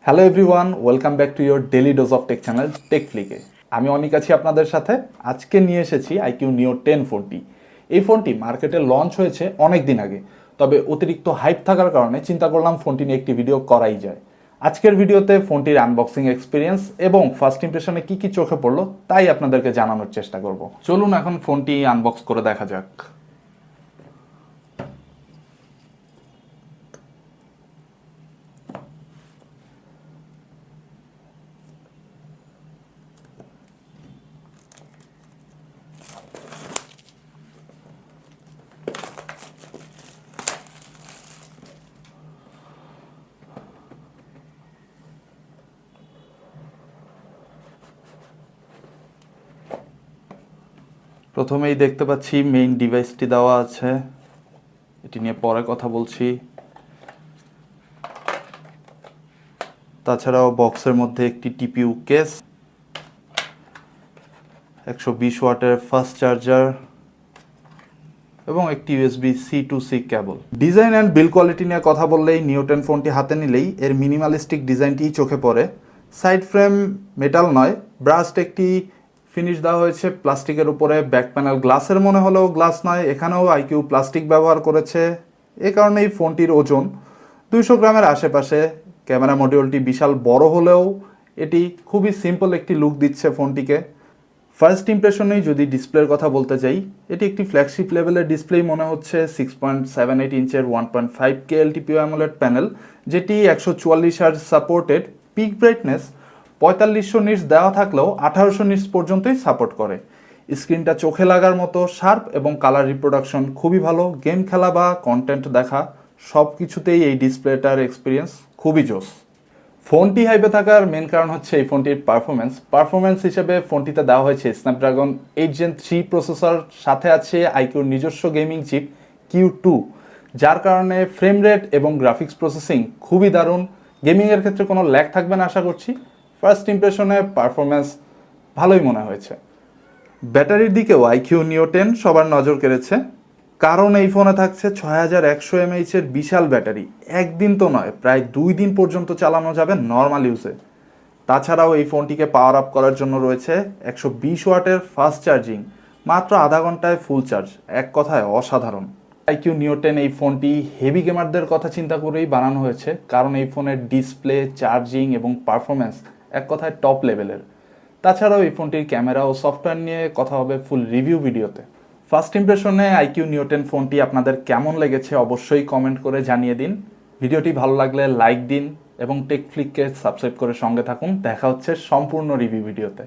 Hello everyone, welcome back to your daily dose of tech channel টেকফ্লিকে। আমি অনেক আছি আপনাদের সাথে। আজকে নিয়ে এসেছি আইকিউ নিও 10 ফোনটি। এই ফোনটি মার্কেটে লঞ্চ হয়েছে অনেক দিন আগে, তবে অতিরিক্ত হাইপ থাকার কারণে চিন্তা করলাম ফোনটি নিয়ে একটি ভিডিও করাই যায়। আজকের ভিডিওতে ফোনটির আনবক্সিং এক্সপিরিয়েন্স এবং ফার্স্ট ইমপ্রেশনে কী কী চোখে পড়লো তাই আপনাদেরকে জানানোর চেষ্টা করব। চলুন এখন ফোনটি আনবক্স করে দেখা যাক। প্রথমেই দেখতে পাচ্ছি মেইন ডিভাইসটি দেওয়া আছে, এটি নিয়ে পরে কথা বলছি। তাছাড়াও বক্সের মধ্যে একটি টিপিইউ কেস, 120 ওয়াটের ফাস্ট চার্জার এবং একটি USB C to C cable. Design and build quality নিয়ে কথা বললেই নিও 10 ফোনটি হাতে নিলেই এর মিনিমালিস্টিক ডিজাইনটি চোখে পড়ে। সাইড ফ্রেম মেটাল নয়, ব্রাস্ট একটি ফিনিশ দেওয়া হয়েছে প্লাস্টিকের উপরে। ব্যাক প্যানেল গ্লাসের মনে হলেও গ্লাস নয়, এখানেও আইকিউ প্লাস্টিক ব্যবহার করেছে। এ কারণে এই ফোনটির ওজন 200 গ্রামের আশেপাশে। ক্যামেরা মডিউলটি বিশাল বড় হলেও এটি খুবই সিম্পল একটি লুক দিচ্ছে ফোনটিকে। ফার্স্ট ইমপ্রেশনেই যদি ডিসপ্লের কথা বলতে চাই, এটি একটি ফ্ল্যাগশিপ লেভেলের ডিসপ্লেই মনে হচ্ছে। 6.78 ইঞ্চের 1.5K LTPO অ্যামোলেড প্যানেল, যেটি 144 hertz supported. Pick brightness 4500 nits দেওয়া থাকলেও 1800 নিটস পর্যন্তই সাপোর্ট করে। স্ক্রিনটা চোখে লাগার মতো শার্প এবং কালার রিপ্রোডাকশন খুবই ভালো। গেম খেলা বা কন্টেন্ট দেখা সব কিছুতেই এই ডিসপ্লেটার এক্সপিরিয়েন্স খুবই জোস। ফোনটি হাইপে থাকার মেন কারণ হচ্ছে এই ফোনটির পারফরমেন্স হিসেবে ফোনটিতে দেওয়া হয়েছে স্ন্যাপড্রাগন 8 Gen 3 প্রসেসর, সাথে আছে আইকিউর নিজস্ব গেমিং চিপ Q2, যার কারণে ফ্রেম রেট এবং গ্রাফিক্স প্রসেসিং খুবই দারুণ। গেমিংয়ের ক্ষেত্রে কোনো ল্যাগ থাকবে না আশা করছি। ফার্স্ট ইমপ্রেশনে পারফরমেন্স ভালোই মনে হয়েছে। ব্যাটারির দিকেও আইকিউ নিও 10 সবার নজর কেড়েছে, কারণ এই ফোনে থাকছে 6100 mAh-এর বিশাল ব্যাটারি। একদিন তো নয়, প্রায় 2 দিন পর্যন্ত চালানো যাবে নর্মাল ইউজে। তাছাড়াও এই ফোনটিকে পাওয়ার আপ করার জন্য রয়েছে 120 ওয়াটের ফাস্ট চার্জিং, মাত্র আধা ঘন্টায় ফুল চার্জ। এক কথায় অসাধারণ। আইকিউ নিও 10 এই ফোনটি হেভি গেমারদের কথা চিন্তা করেই বানানো হয়েছে, কারণ এই ফোনের ডিসপ্লে, চার্জিং এবং পারফরমেন্স এক কথায় টপ লেভেলের। তাছাড়াও এই ফোনটির ক্যামেরা ও সফটওয়্যার নিয়ে কথা হবে ফুল রিভিউ ভিডিওতে। ফার্স্ট ইমপ্রেশনে আইকিউ নিও 10 ফোনটি আপনাদের কেমন লেগেছে অবশ্যই কমেন্ট করে জানিয়ে দিন। ভিডিওটি ভালো লাগলে লাইক দিন এবং টেকফ্লিককে সাবস্ক্রাইব করে সঙ্গে থাকুন। দেখা হচ্ছে সম্পূর্ণ রিভিউ ভিডিওতে।